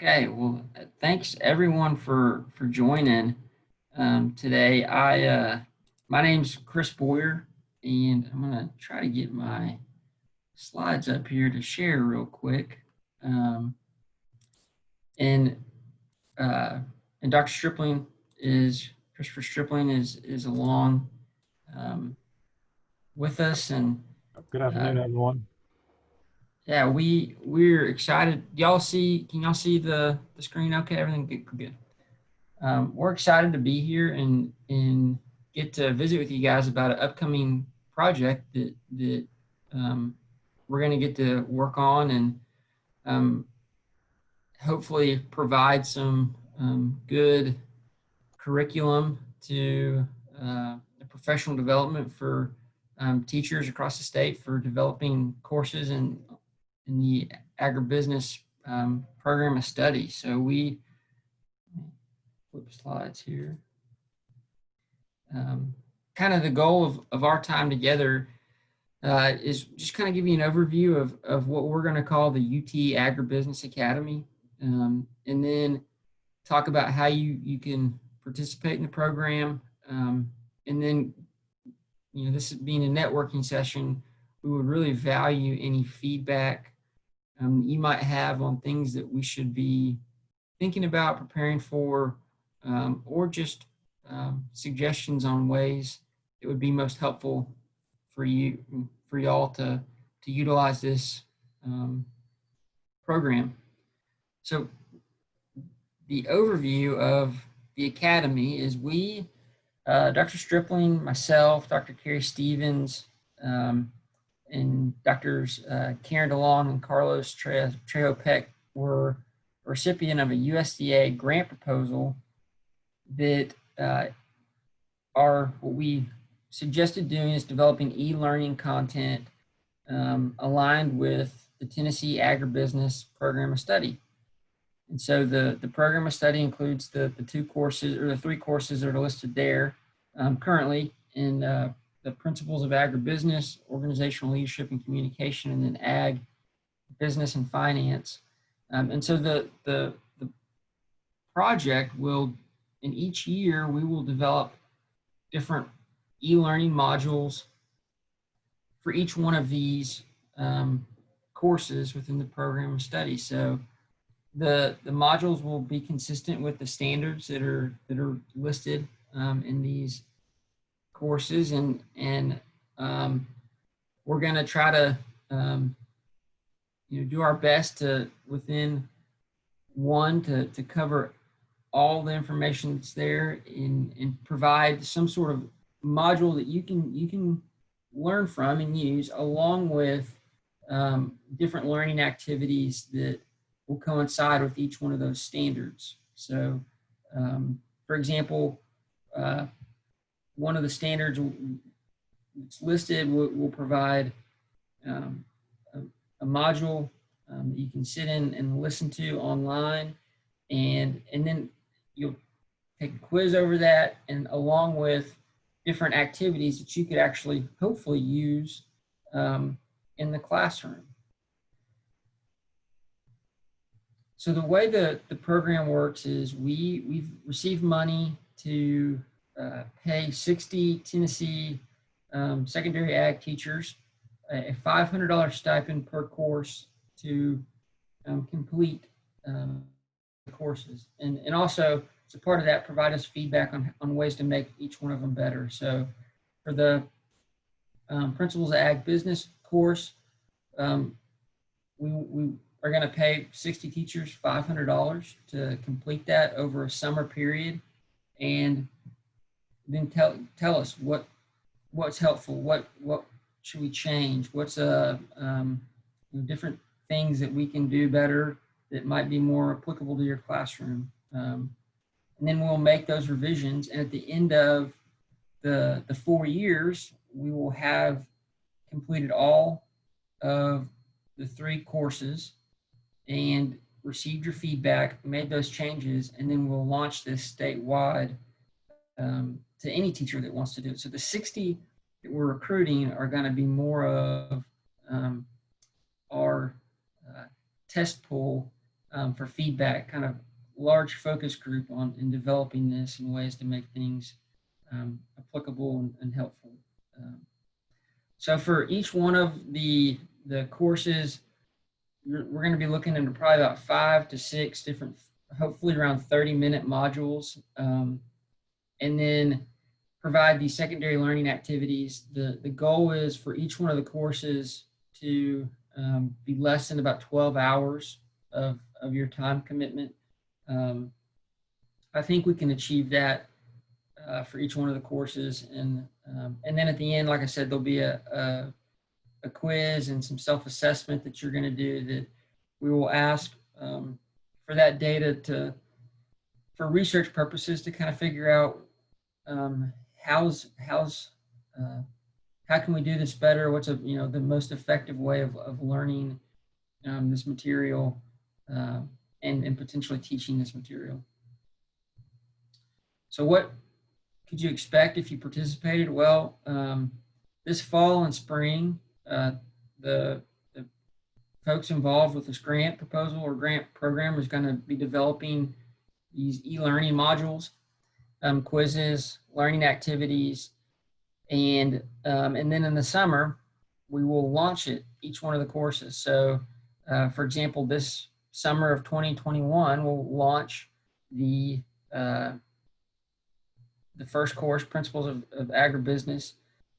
Okay, well, thanks everyone for joining today. My name's Chris Boyer, and I'm gonna try to get my slides up here to share real quick. Um, and uh, and Dr. Stripling is Christopher Stripling is along um, with us, and Good uh, afternoon, everyone. yeah, we're excited. Y'all see? Can y'all see the screen? Okay, everything good. We're excited to be here and get to visit with you guys about an upcoming project that we're going to get to work on and um, hopefully provide some good curriculum to the professional development for teachers across the state for developing courses in the agribusiness program of study. So we flip slides here. Um, Kind of the goal of our time together is just kind of give you an overview of what we're going to call the UT Agribusiness Academy, and then talk about how you can participate in the program. And then, this being a networking session, we would really value any feedback you might have on things that we should be thinking about, preparing for, or just suggestions on ways it would be most helpful for y'all to utilize this program. So the overview of the academy is Dr. Stripling, myself, Dr. Carrie Stevens, and Drs. Karen DeLong and Carlos Trejo Peck were a recipient of a USDA grant proposal that are what we suggested doing is developing e-learning content aligned with the Tennessee Agribusiness Program of Study. And so the program of study includes the two courses or the three courses that are listed there currently in the Principles of Agribusiness, Organizational Leadership and Communication, and then Ag, Business and Finance. And so the project will, in each year, we will develop different e-learning modules for each one of these courses within the program of study. So the modules will be consistent with the standards that are listed in these courses, and we're going to try to do our best to within one to cover all the information that's there and provide some sort of module that you can learn from and use along with different learning activities that will coincide with each one of those standards. So, for example, one of the standards that's listed will provide a module that you can sit in and listen to online, and then you'll take a quiz over that, and along with different activities that you could actually hopefully use in the classroom. So the way the program works is we've received money to pay 60 Tennessee secondary ag teachers a $500 stipend per course to complete the courses. And also, as a part of that, provide us feedback on ways to make each one of them better. So for the Principles of Ag Business course, we are going to pay 60 teachers $500 to complete that over a summer period, and then tell us what's helpful, what should we change, what's different things that we can do better that might be more applicable to your classroom. And then we'll make those revisions, and at the end of the 4 years, we will have completed all of the three courses and received your feedback, made those changes, and then we'll launch this statewide to any teacher that wants to do it. So the 60 that we're recruiting are going to be more of our test pool for feedback, kind of large focus group on in developing this in ways to make things applicable and helpful. So for each one of the courses, we're going to be looking into probably about 5 to 6 different, hopefully around 30-minute modules, and then provide these secondary learning activities. The goal is for each one of the courses to be less than about 12 hours of your time commitment. I think we can achieve that for each one of the courses, and then at the end, like I said, there'll be a quiz and some self-assessment that you're going to do that we will ask for that data for research purposes to kind of figure out how can we do this better? What's the most effective way of learning this material and potentially teaching this material. So what could you expect if you participated? Well, this fall and spring, the folks involved with this grant proposal or grant program is going to be developing these e-learning modules, quizzes, learning activities, and then in the summer, we will launch each one of the courses. So, for example, this summer of 2021, we'll launch the first course, Principles of Agribusiness,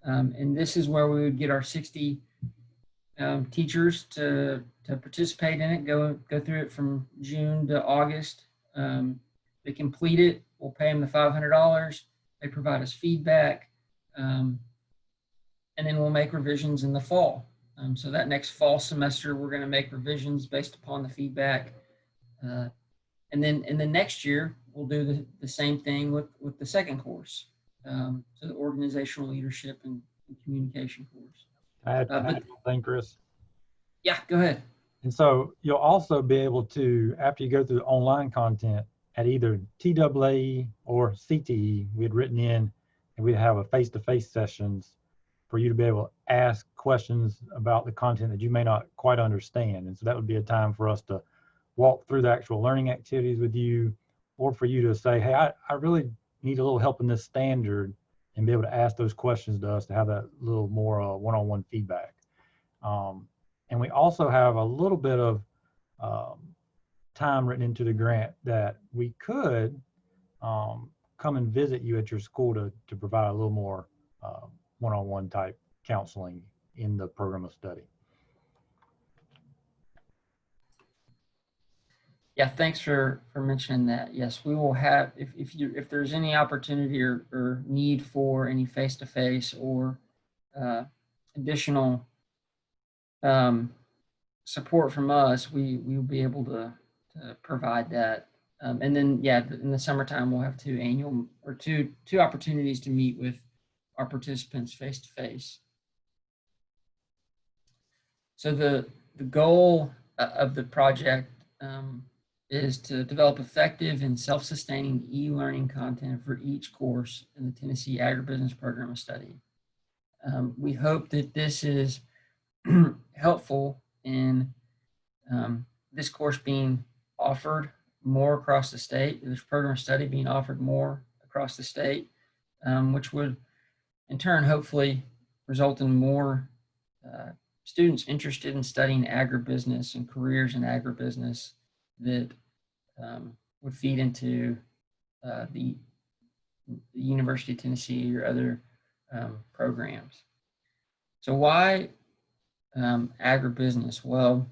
and this is where we would get our 60 teachers to participate in it, go through it from June to August. They complete it, we'll pay them the $500. They provide us feedback, and then we'll make revisions in the fall. So that next fall semester, we're going to make revisions based upon the feedback. And then next year, we'll do the same thing with the second course, so the organizational leadership and communication course. I had one thing, Chris. Yeah, go ahead. And so you'll also be able to, after you go through the online content at either TAA or CTE, we had written in and we'd have a face-to-face sessions for you to be able to ask questions about the content that you may not quite understand. And so that would be a time for us to walk through the actual learning activities with you, or for you to say, hey, I really need a little help in this standard, and be able to ask those questions to us to have that little more one-on-one feedback. And we also have a little bit of time written into the grant that we could come and visit you at your school to provide a little more one-on-one type counseling in the program of study. Yeah, thanks for mentioning that. Yes, we will have, if there's any opportunity or need for any face-to-face or additional support from us, we will be able to provide that. And then, yeah, in the summertime, we'll have two opportunities to meet with our participants face-to-face. So the goal of the project is to develop effective and self-sustaining e-learning content for each course in the Tennessee Agribusiness Program of Study. We hope that this is helpful in this course being offered more across the state, this program of study being offered more across the state, which would in turn hopefully result in more students interested in studying agribusiness and careers in agribusiness that would feed into the University of Tennessee or other programs. So why agribusiness? Well,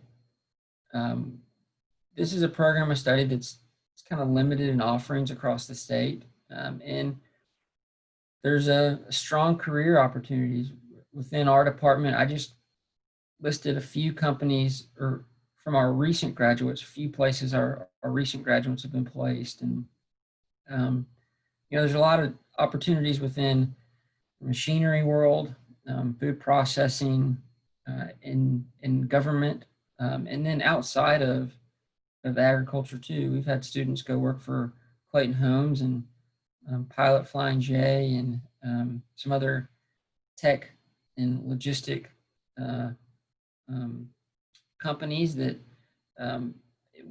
this is a program of study that's kind of limited in offerings across the state, and there's a strong career opportunities within our department. I just listed a few companies or from our recent graduates, a few places our recent graduates have been placed. And, there's a lot of opportunities within the machinery world, food processing, in government, and then outside of agriculture too. We've had students go work for Clayton Homes and Pilot Flying J and some other tech and logistic companies that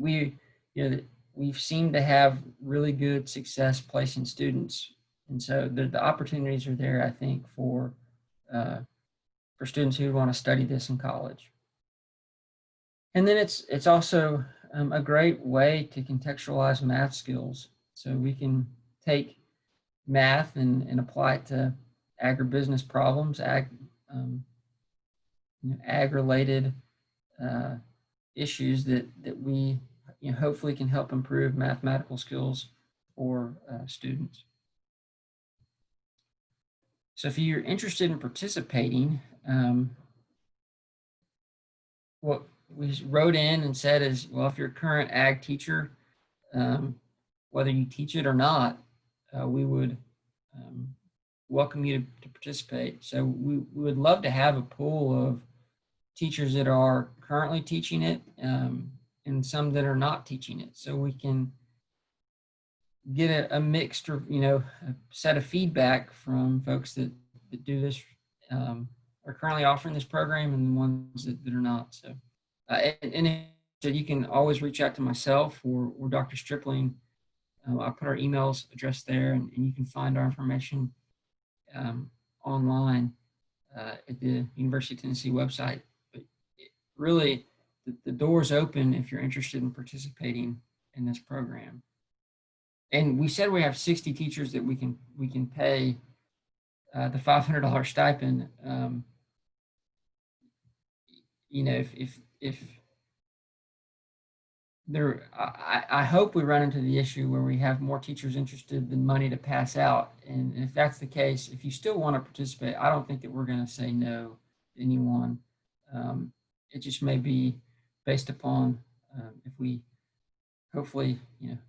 we've seemed to have really good success placing students, and so the opportunities are there, I think, uh, for students who want to study this in college. And then it's also a great way to contextualize math skills, so we can take math and apply it to agribusiness problems, um, ag-related uh, issues that we hopefully can help improve mathematical skills for students. So if you're interested in participating, what we wrote in and said is, well, if you're a current ag teacher, whether you teach it or not, we would welcome you to participate. So we would love to have a pool of teachers that are currently teaching it, and some that are not teaching it, so we can get a mixed, a set of feedback from folks that do this, are currently offering this program, and the ones that are not. So, so you can always reach out to myself or Dr. Stripling. I'll put our emails address there, and you can find our information online at the University of Tennessee website. But really, the door's open if you're interested in participating in this program. And we said we have 60 teachers that we can pay the $500 stipend. If there, I hope we run into the issue where we have more teachers interested than money to pass out. And if that's the case, if you still want to participate, I don't think that we're going to say no to anyone. It just may be based upon if we, hopefully,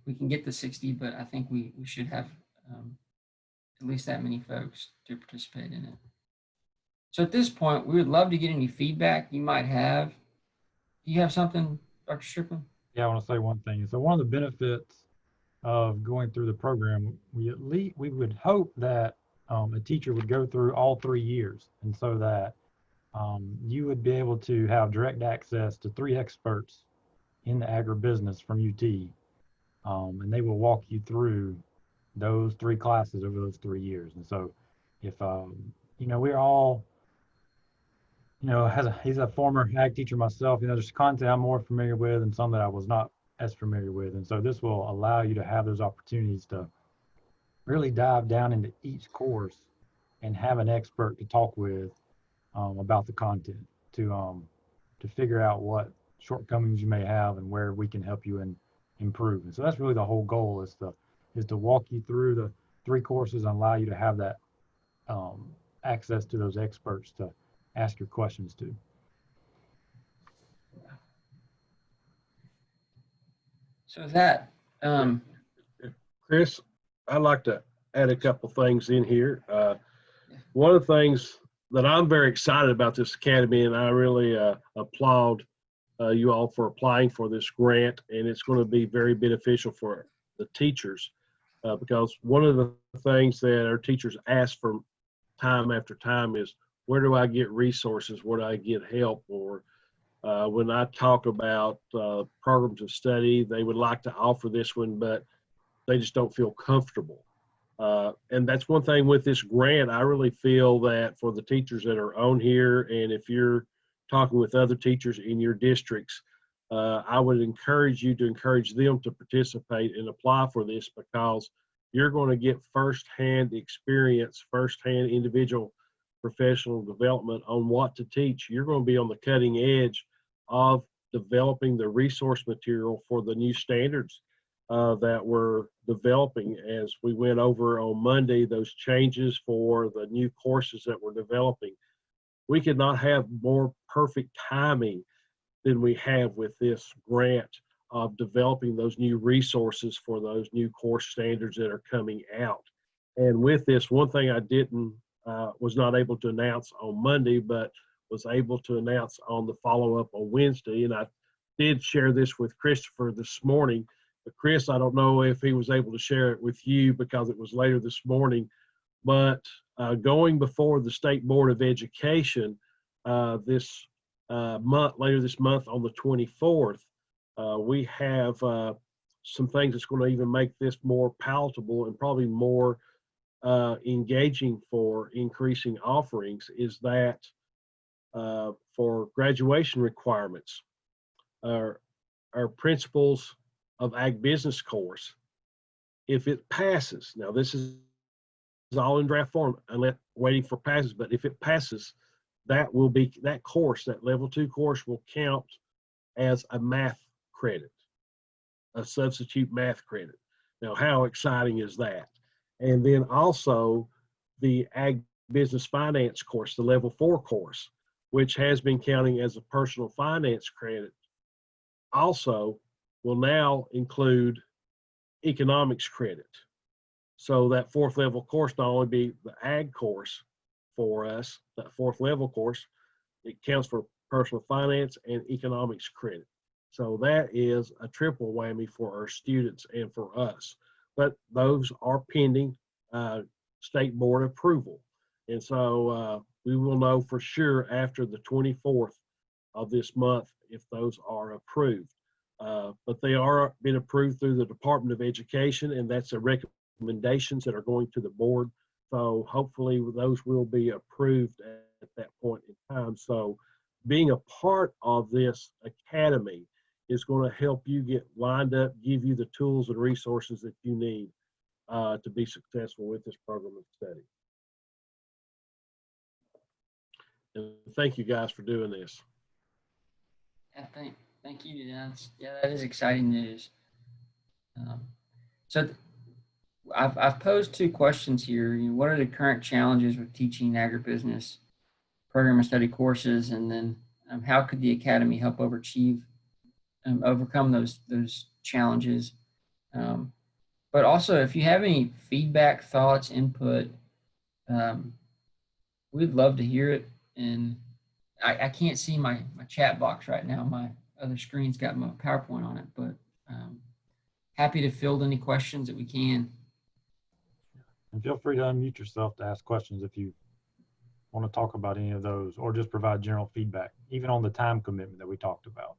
we can get the 60, but I think we should have at least that many folks to participate in it. So at this point, we would love to get any feedback you might have. Do you have something, Dr. Strickland? Yeah, I want to say one thing. So one of the benefits of going through the program, we would hope that a teacher would go through all 3 years, and so that you would be able to have direct access to 3 experts in the agribusiness from UT, and they will walk you through those 3 classes over those 3 years. And so, if we're all, he's a former ag teacher myself. There's content I'm more familiar with, and some that I was not as familiar with. And so this will allow you to have those opportunities to really dive down into each course and have an expert to talk with about the content to figure out what shortcomings you may have and where we can help you and improve. And so that's really the whole goal, is to walk you through the 3 courses and allow you to have that access to those experts to ask your questions to. So that, Chris, I'd like to add a couple things in here. One of the things that I'm very excited about this academy, and I really applaud you all for applying for this grant, and it's going to be very beneficial for the teachers because one of the things that our teachers ask for time after time is, where do I get resources? Where do I get help? Or when I talk about programs of study, they would like to offer this one, but they just don't feel comfortable. And that's one thing with this grant. I really feel that for the teachers that are on here, and if you're talking with other teachers in your districts, I would encourage you to encourage them to participate and apply for this, because you're going to get firsthand experience, firsthand individual professional development on what to teach. You're going to be on the cutting edge of developing the resource material for the new standards that we're developing. As we went over on Monday, those changes for the new courses that we're developing, we could not have more perfect timing than we have with this grant of developing those new resources for those new course standards that are coming out. And with this, one thing I was not able to announce on Monday, but was able to announce on the follow-up on Wednesday, and I did share this with Christopher this morning. But Chris, I don't know if he was able to share it with you because it was later this morning, but going before the State Board of Education later this month on the 24th, We have some things that's going to even make this more palatable and probably more engaging for increasing offerings, is that for graduation requirements, our principles of Agribusiness course, if it passes, now this is all in draft form, unless waiting for passes, but if it passes, that course, that level 2 course, will count as a math credit, a substitute math credit. Now, how exciting is that? And then also the Ag Business Finance course, the level 4 course, which has been counting as a personal finance credit, also will now include economics credit. So that 4th level course not only be the ag course for us, that 4th level course, it counts for personal finance and economics credit. So that is a triple whammy for our students and for us. But those are pending state board approval. And so we will know for sure after the 24th of this month if those are approved. But they are being approved through the Department of Education, and that's the recommendations that are going to the board. So hopefully those will be approved at that point in time. So being a part of this academy is going to help you get lined up, give you the tools and resources that you need to be successful with this program of study. And thank you guys for doing this. Yeah, thank you, Dennis. Yeah, that is exciting news. So I've posed 2 questions here. What are the current challenges with teaching agribusiness program of study courses, and then how could the academy help overcome those challenges? But also, if you have any feedback, thoughts, input, we'd love to hear it. And I can't see my chat box right now. My other screen's got my PowerPoint on it, but happy to field any questions that we can. And feel free to unmute yourself to ask questions if you want to talk about any of those, or just provide general feedback, even on the time commitment that we talked about.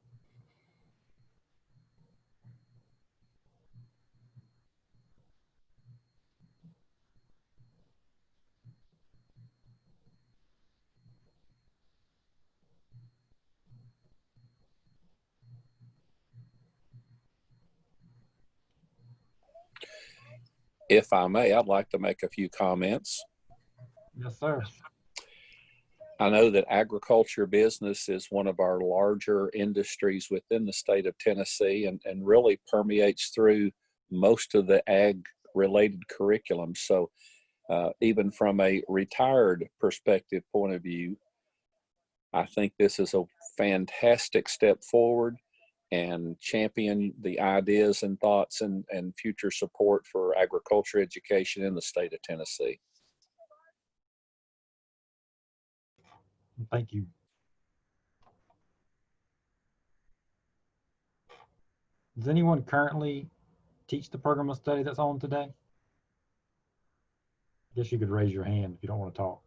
If I may, I'd like to make a few comments. Yes, sir. I know that agriculture business is one of our larger industries within the state of Tennessee, and really permeates through most of the ag-related curriculum. So even from a retired perspective point of view, I think this is a fantastic step forward and champion the ideas and thoughts and future support for agriculture education in the state of Tennessee. Thank you. Does anyone currently teach the program of study that's on today? I guess you could raise your hand if you don't want to talk.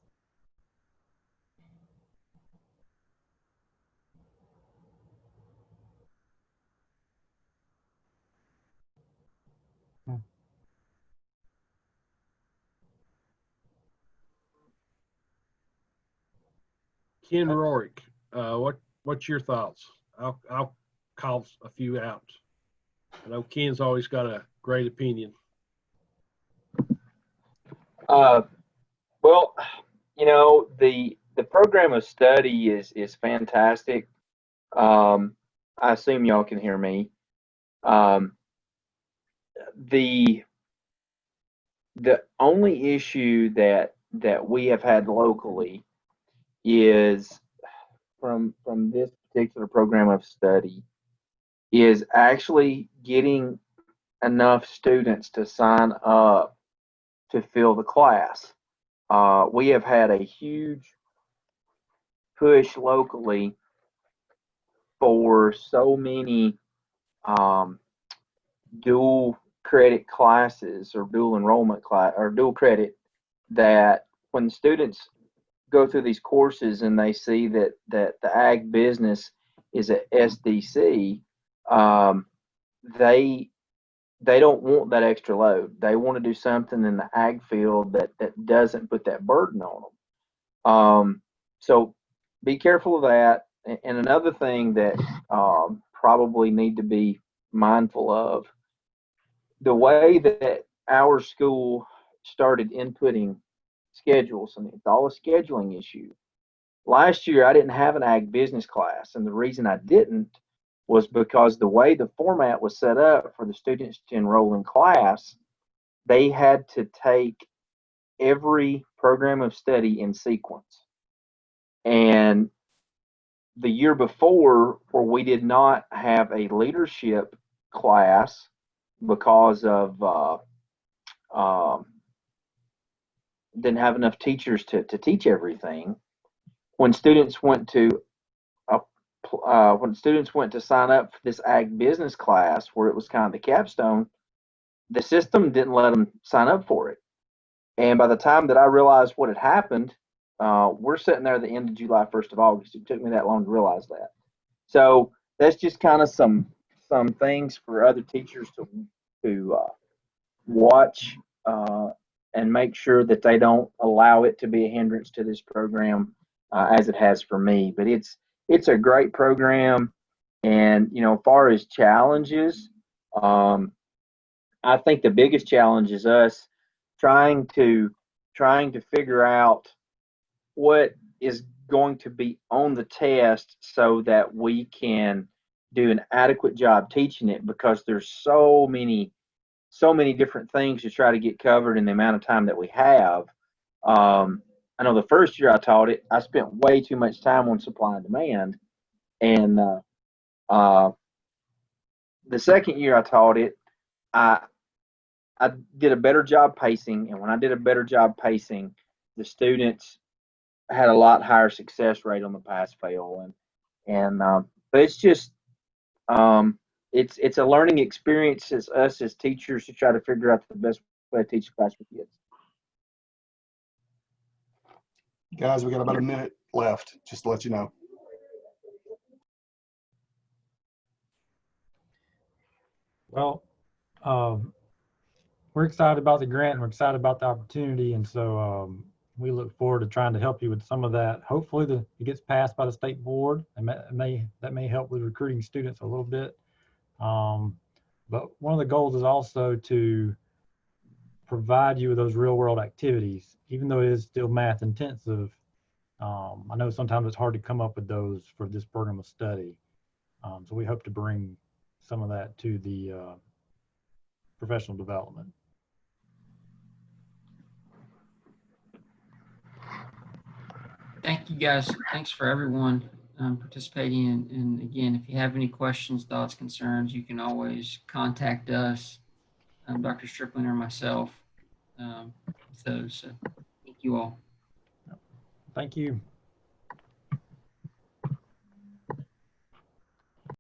Ken Rorick, what's your thoughts? I'll call a few out. I know Ken's always got a great opinion. Well, you know, the program of study is fantastic. I assume y'all can hear me. The only issue that we have had locally is from this particular program of study is actually getting enough students to sign up to fill the class. We have had a huge push locally for so many dual credit classes or dual enrollment class or dual credit, that when students go through these courses and they see that the ag business is a SDC, um, they they don't want that extra load. They want to do something in the ag field that doesn't put that burden on them. So be careful of that. And another thing that probably need to be mindful of, the way that our school started inputting schedules, and it's all a scheduling issue. Last year, I didn't have an ag business class, and the reason I didn't was because the way the format was set up for the students to enroll in class, they had to take every program of study in sequence. And the year before, where we did not have a leadership class because of didn't have enough teachers to teach everything. When students went to sign up for this ag business class, where it was kind of the capstone, the system didn't let them sign up for it. And by the time that I realized what had happened, we're sitting there at the end of July, 1st of August. It took me that long to realize that. So that's just kind of some things for other teachers to watch and make sure that they don't allow it to be a hindrance to this program as it has for me. But it's a great program, and as far as challenges, I think the biggest challenge is us trying to figure out what is going to be on the test so that we can do an adequate job teaching it, because there's so many different things to try to get covered in the amount of time that we have. I know the first year I taught it, I spent way too much time on supply and demand, and the second year I taught it, I did a better job pacing, and when I did a better job pacing, the students had a lot higher success rate on the pass fail, and but it's just it's a learning experience as us as teachers to try to figure out the best way to teach class for kids. Guys, we got about a minute left, just to let you know. Well, we're excited about the grant and we're excited about the opportunity. And so we look forward to trying to help you with some of that. Hopefully it gets passed by the state board, and that may help with recruiting students a little bit. But one of the goals is also to provide you with those real world activities, even though it is still math intensive. I know sometimes it's hard to come up with those for this program of study. So we hope to bring some of that to the professional development. Thank you, guys. Thanks for everyone participating. And again, if you have any questions, thoughts, concerns, you can always contact us, Dr. Stripling or myself with those. So thank you all. Thank you.